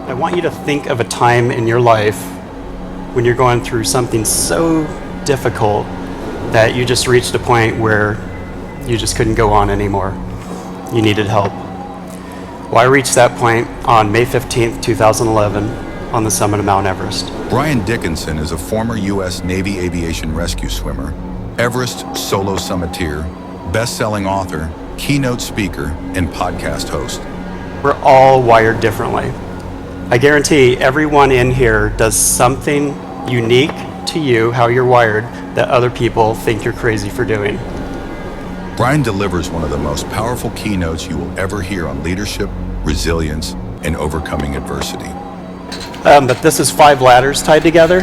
I want you to think of a time in your life when you're going through something so difficult that you just reached a point where you just couldn't go on anymore. You needed help. Well, I reached that point on May 15th, 2011 on the summit of Mount Everest. Brian Dickinson is a former U.S. Navy Aviation Rescue Swimmer, Everest solo summiteer, best-selling author, keynote speaker, and podcast host. We're all wired differently. I guarantee everyone in here does something unique to you, how you're wired, that other people think you're crazy for doing. Brian delivers one of the most powerful keynotes you will ever hear on leadership, resilience, and overcoming adversity. But this is 5 ladders tied together,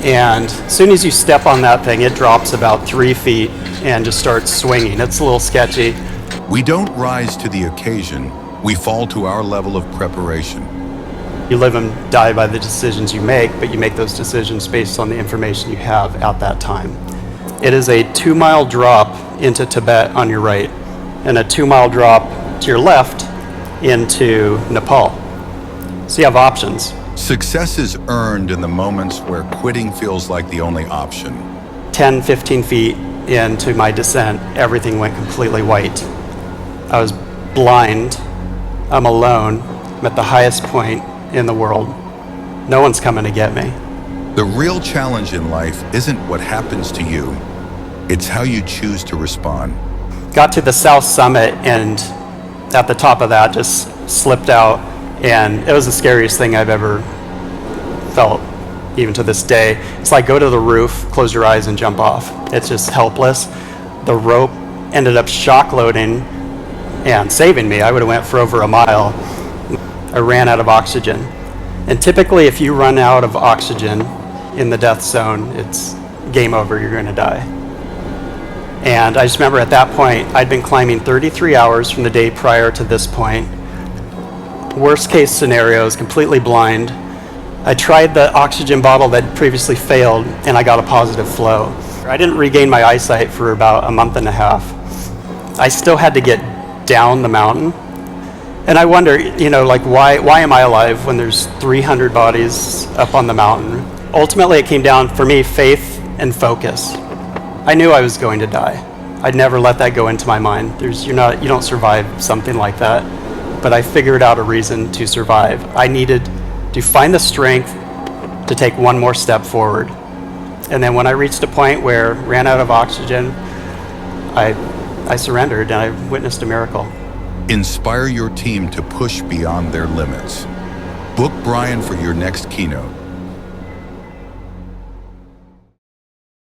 and as soon as you step on that thing, it drops about 3 feet and just starts swinging. It's a little sketchy. We don't rise to the occasion, we fall to our level of preparation. You live and die by the decisions you make, but you make those decisions based on the information you have at that time. It is a 2-mile drop into Tibet on your right, and a 2-mile drop to your left into Nepal. So you have options. Success is earned in the moments where quitting feels like the only option. 10, 15 feet into my descent, everything went completely white. I was blind, I'm alone, I'm at the highest point in the world. No one's coming to get me. The real challenge in life isn't what happens to you, it's how you choose to respond. Got to the south summit, and at the top of that just slipped out, and it was the scariest thing I've ever felt, even to this day. It's like go to the roof, close your eyes, and jump off. It's just helpless. The rope ended up shock loading and saving me. I would have went for over a mile. I ran out of oxygen. And typically if you run out of oxygen in the death zone, it's game over, you're gonna die. And I just remember at that point, I'd been climbing 33 hours from the day prior to this point. Worst case scenarios, completely blind. I tried the oxygen bottle that previously failed, and I got a positive flow. I didn't regain my eyesight for about a month and a half. I still had to get down the mountain. And I wonder, like why am I alive when there's 300 bodies up on the mountain? Ultimately, it came down, for me, faith and focus. I knew I was going to die. I'd never let that go into my mind. You don't survive something like that. But I figured out a reason to survive. I needed to find the strength to take one more step forward. And then when I reached a point where I ran out of oxygen, I surrendered, and I witnessed a miracle. Inspire your team to push beyond their limits. Book Brian for your next keynote.